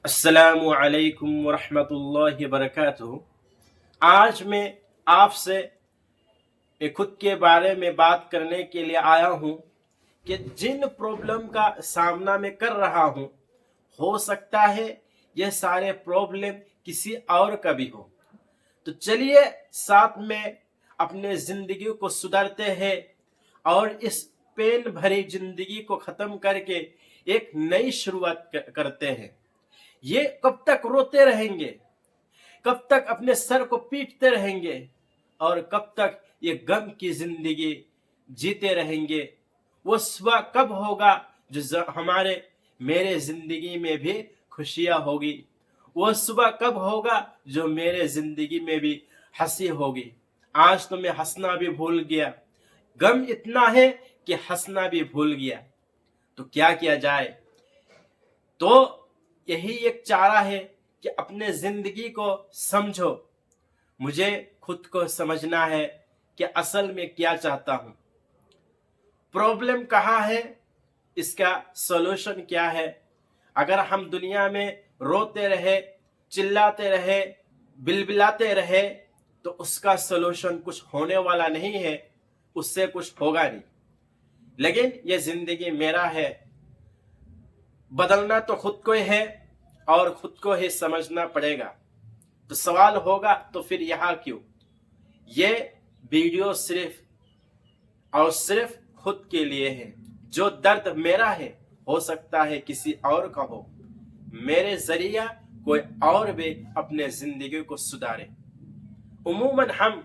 अस्सलामु अलैकुम वरहमतुल्लाहि वबरकातुहू। आज मैं आपसे खुद के बारे में बात करने के लिए आया हूँ कि जिन प्रॉब्लम का सामना मैं कर रहा हूँ, हो सकता है ये सारे प्रॉब्लम किसी और का भी हो। तो चलिए साथ में अपने ज़िंदगी को सुधारते हैं और इस पेन भरी ज़िंदगी को ख़त्म करके एक नई शुरुआत करते हैं। ये कब तक रोते रहेंगे, कब तक अपने सर को पीटते रहेंगे और कब तक ये गम की जिंदगी जीते रहेंगे। वो सुबह कब होगा जो हमारे मेरे जिंदगी में भी खुशियां होगी। वो सुबह कब होगा जो मेरे जिंदगी में भी हंसी होगी। आज तो मैं हंसना भी भूल गया, गम इतना है कि हंसना भी भूल गया। तो क्या किया जाए? तो यही एक चारा है कि अपने जिंदगी को समझो। मुझे खुद को समझना है कि असल में क्या चाहता हूं, प्रॉब्लम कहाँ है, इसका सॉल्यूशन क्या है। अगर हम दुनिया में रोते रहे, चिल्लाते रहे, बिलबिलाते रहे तो उसका सॉल्यूशन कुछ होने वाला नहीं है, उससे कुछ होगा नहीं। लेकिन ये जिंदगी मेरा है, बदलना तो खुद को ही है और खुद को ही समझना पड़ेगा। तो सवाल होगा तो फिर यहाँ क्यों? ये वीडियो सिर्फ और सिर्फ खुद के लिए है। जो दर्द मेरा है हो सकता है किसी और का हो, मेरे जरिया कोई और भी अपने जिंदगी को सुधारे। उमूमन हम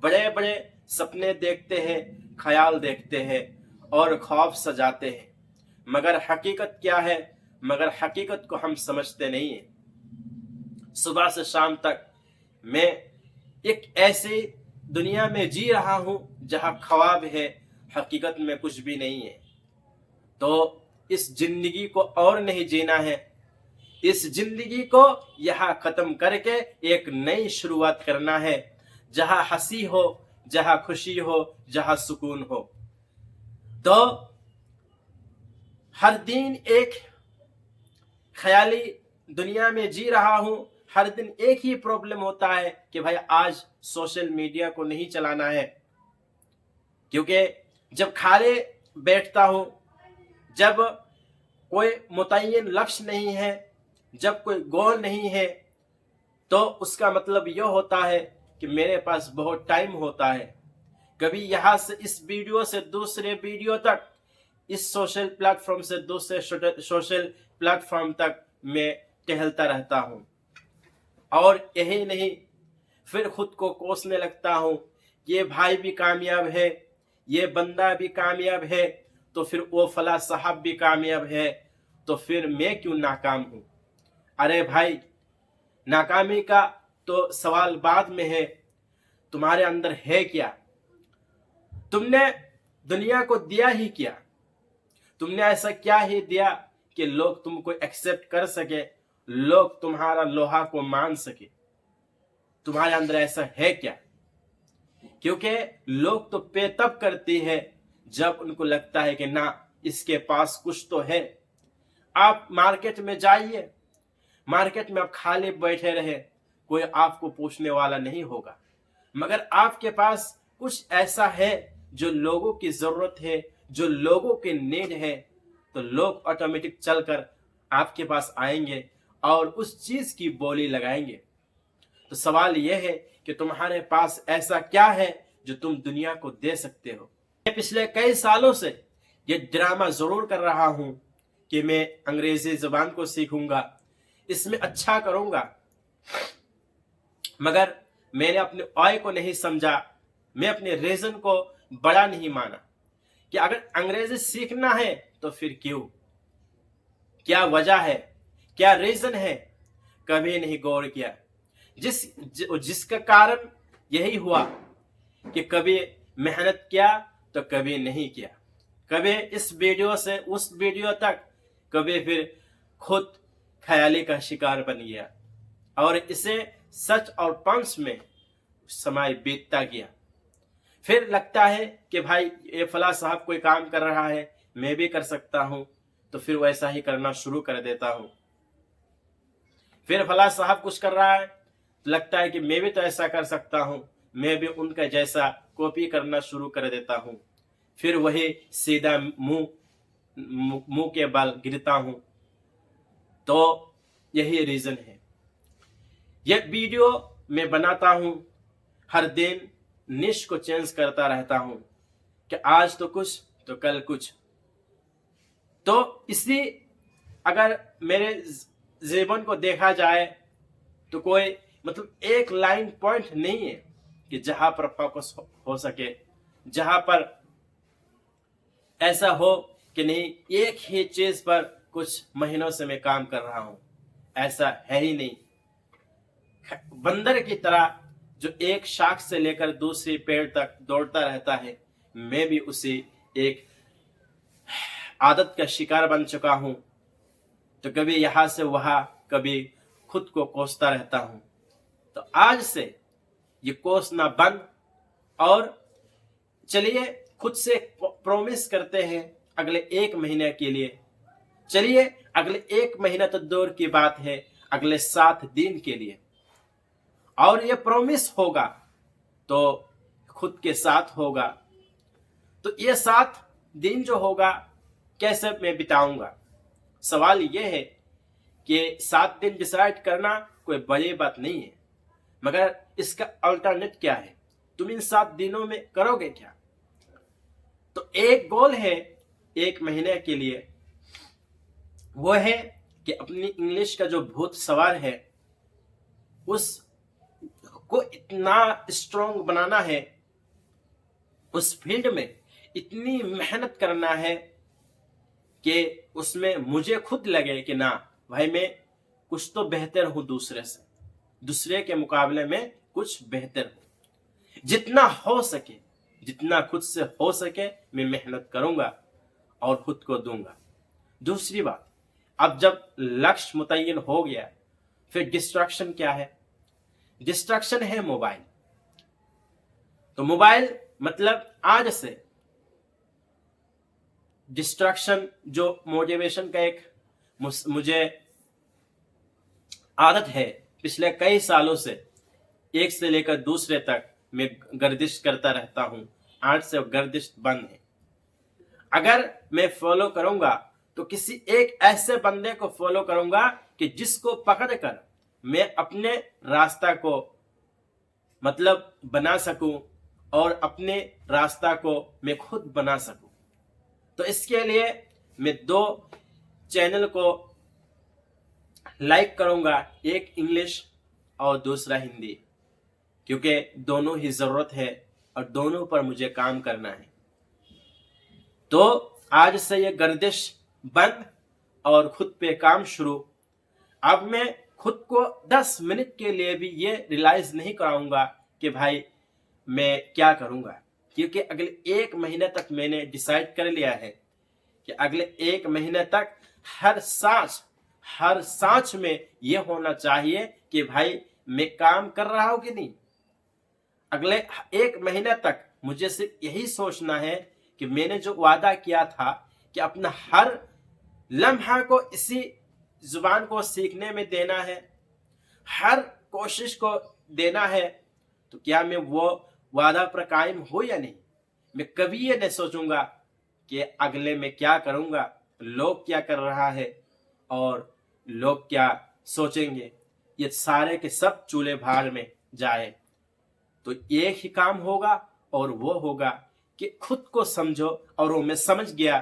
बड़े बड़े सपने देखते हैं, ख्याल देखते हैं और ख्वाब सजाते हैं, मगर हकीकत क्या है? मगर हकीकत को हम समझते नहीं हैं। सुबह से शाम तक मैं एक ऐसी दुनिया में जी रहा हूं जहां ख्वाब है, हकीकत में कुछ भी नहीं है। तो इस जिंदगी को और नहीं जीना है, इस जिंदगी को यहाँ खत्म करके एक नई शुरुआत करना है, जहां हंसी हो, जहां खुशी हो, जहां सुकून हो। तो हर दिन एक ख्याली दुनिया में जी रहा हूं। हर दिन एक ही प्रॉब्लम होता है कि भाई आज सोशल मीडिया को नहीं चलाना है, क्योंकि जब खाली बैठता हूं, जब कोई मुतय्यन लक्ष्य नहीं है, जब कोई गोल नहीं है, तो उसका मतलब यह होता है कि मेरे पास बहुत टाइम होता है। कभी यहाँ से इस वीडियो से दूसरे वीडियो तक, इस सोशल प्लेटफॉर्म से दूसरे सोशल प्लेटफॉर्म तक मैं टहलता रहता हूँ। और यही नहीं, फिर खुद को कोसने लगता हूँ, ये भाई भी कामयाब है, ये बंदा भी कामयाब है, तो फिर वो फला साहब भी कामयाब है, तो फिर मैं क्यों नाकाम हूँ? अरे भाई, नाकामी का तो सवाल बाद में है, तुम्हारे अंदर है क्या? तुमने दुनिया को दिया ही क्या? तुमने ऐसा क्या ही दिया कि लोग तुमको एक्सेप्ट कर सके, लोग तुम्हारा लोहा को मान सके? तुम्हारे अंदर ऐसा है क्या? क्योंकि लोग तो पे तब करती है जब उनको लगता है कि ना, इसके पास कुछ तो है। आप मार्केट में जाइए, मार्केट में आप खाली बैठे रहे, कोई आपको पूछने वाला नहीं होगा, मगर आपके पास कुछ ऐसा है जो लोगों की जरूरत है, जो लोगों की नीड है, तो लोग ऑटोमेटिक चलकर आपके पास आएंगे और उस चीज की बोली लगाएंगे। तो सवाल यह है कि तुम्हारे पास ऐसा क्या है जो तुम दुनिया को दे सकते हो? मैं पिछले कई सालों से ये ड्रामा जरूर कर रहा हूं कि मैं अंग्रेजी जुबान को सीखूंगा, इसमें अच्छा करूंगा, मगर मैंने अपने ऑय को नहीं समझा, मैं अपने रीजन को बड़ा नहीं माना कि अगर अंग्रेजी सीखना है तो फिर क्यों, क्या वजह है, क्या रीजन है, कभी नहीं गौर किया। जिसका कारण यही हुआ कि कभी मेहनत किया तो कभी नहीं किया, कभी इस वीडियो से उस वीडियो तक, कभी फिर खुद ख्याली का शिकार बन गया और इसे सच और पंच में समय बीतता गया। फिर लगता है कि भाई ये फला साहब कोई काम कर रहा है, मैं भी कर सकता हूं, तो फिर वैसा ही करना शुरू कर देता हूं। फिर फला साहब कुछ कर रहा है तो लगता है कि मैं भी तो ऐसा कर सकता हूं, मैं भी उनका जैसा कॉपी करना शुरू कर देता हूं। फिर वही सीधा मुंह के बल गिरता हूं। तो यही रीजन है। यह वीडियो मैं बनाता हूं, हर दिन निश को चेंज करता रहता हूं कि आज तो कुछ तो कल कुछ। तो इसी अगर मेरे जीवन को देखा जाए तो कोई मतलब एक लाइन पॉइंट नहीं है कि जहां पर फोकस हो सके, जहां पर ऐसा हो कि नहीं एक ही चीज पर कुछ महीनों से मैं काम कर रहा हूं, ऐसा है ही नहीं। बंदर की तरह जो एक शाख से लेकर दूसरी पेड़ तक दौड़ता रहता है, मैं भी उसी एक आदत का शिकार बन चुका हूं। तो कभी यहां से वहां, कभी खुद को कोसता रहता हूं। तो आज से ये कोसना बंद, और चलिए खुद से प्रॉमिस करते हैं अगले 1 महीने के लिए। चलिए अगले 1 महीना तो दूर की बात है, अगले 7 दिन के लिए। और ये प्रॉमिस होगा तो खुद के साथ होगा। तो ये 7 दिन जो होगा कैसे मैं बिताऊंगा? सवाल ये है कि 7 दिन डिसाइड करना कोई बड़ी बात नहीं है, मगर इसका अल्टरनेट क्या है? तुम इन 7 दिनों में करोगे क्या? तो एक गोल है 1 महीने के लिए, वो है कि अपनी इंग्लिश का जो भूत सवार है उसको इतना स्ट्रॉन्ग बनाना है, उस फील्ड में इतनी मेहनत करना है कि उसमें मुझे खुद लगे कि ना भाई मैं कुछ तो बेहतर हूं दूसरे से, दूसरे के मुकाबले में कुछ बेहतर हूं। जितना हो सके, जितना खुद से हो सके मैं मेहनत करूंगा और खुद को दूंगा। दूसरी बात, अब जब लक्ष्य मुतय्यन हो गया, फिर डिस्ट्रैक्शन क्या है? डिस्ट्रैक्शन है मोबाइल। तो मोबाइल मतलब आज से डिस्ट्रैक्शन, जो मोटिवेशन का एक मुझे आदत है पिछले कई सालों से, एक से लेकर दूसरे तक मैं गर्दिश करता रहता हूं, आज से गर्दिश बंद है। अगर मैं फॉलो करूंगा तो किसी एक ऐसे बंदे को फॉलो करूंगा कि जिसको पकड़कर मैं अपने रास्ता को मतलब बना सकूं और अपने रास्ता को मैं खुद बना सकूं। तो इसके लिए मैं 2 चैनल को लाइक करूंगा, एक इंग्लिश और दूसरा हिंदी, क्योंकि दोनों ही जरूरत है और दोनों पर मुझे काम करना है। तो आज से ये गर्दिश बंद और खुद पे काम शुरू। अब मैं खुद को 10 मिनट के लिए भी ये रियलाइज नहीं कराऊंगा कि भाई मैं क्या करूंगा, क्योंकि अगले 1 महीने तक मैंने डिसाइड कर लिया है कि अगले 1 महीने तक हर सांस में ये होना चाहिए कि भाई मैं काम कर रहा हूं कि नहीं। अगले 1 महीने तक मुझे सिर्फ यही सोचना है कि मैंने जो वादा किया था कि अपना हर लम्हा को इसी जुबान को सीखने में देना है, हर कोशिश को देना है, तो क्या मैं वो वादा पर कायम हो या नहीं। मैं कभी ये नहीं सोचूंगा कि अगले में क्या करूंगा, लोग क्या कर रहा है और लोग क्या सोचेंगे। ये सारे के सब चूल्हे भार में जाए। तो एक ही काम होगा और वो होगा कि खुद को समझो। और वो मैं समझ गया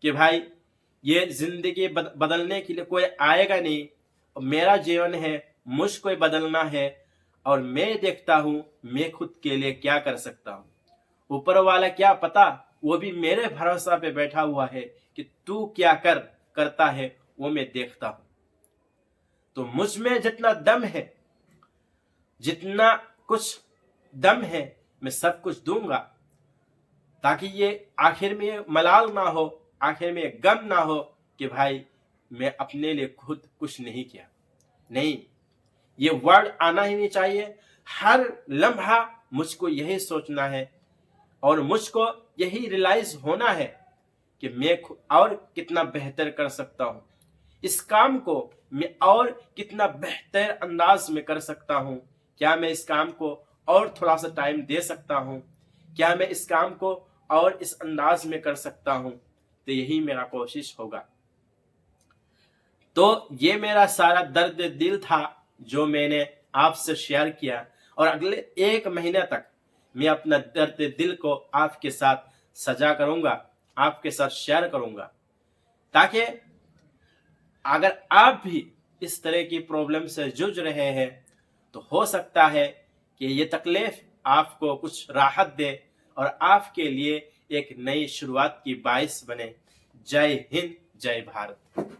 कि भाई ये जिंदगी बदलने के लिए कोई आएगा नहीं, मेरा जीवन है, मुझको बदलना है और मैं देखता हूं मैं खुद के लिए क्या कर सकता हूं। ऊपर वाला क्या पता, वो भी मेरे भरोसा पे बैठा हुआ है कि तू क्या करता है वो मैं देखता हूं। तो मुझ में जितना दम है, जितना कुछ दम है, मैं सब कुछ दूंगा, ताकि ये आखिर में मलाल ना हो, आखिर में गम ना हो कि भाई मैं अपने लिए खुद कुछ नहीं किया। नहीं, ये वर्ड आना ही नहीं चाहिए। हर लम्हा मुझको यही सोचना है और मुझको यही रियलाइज होना है कि मैं और कितना बेहतर कर सकता हूं। इस काम को मैं और कितना बेहतर अंदाज में कर सकता हूं, क्या मैं इस काम को और थोड़ा सा टाइम दे सकता हूं, क्या मैं इस काम को और इस अंदाज में कर सकता हूं। तो यही मेरा कोशिश होगा। तो ये मेरा सारा दर्द दिल था जो मैंने आपसे शेयर किया, और अगले 1 महीने तक मैं अपना दर्द दिल को आपके साथ सजा करूंगा, आपके साथ शेयर करूंगा, ताकि अगर आप भी इस तरह की प्रॉब्लम से जूझ रहे हैं तो हो सकता है कि ये तकलीफ आपको कुछ राहत दे और आपके लिए एक नई शुरुआत की बाइस बने। जय हिंद, जय भारत।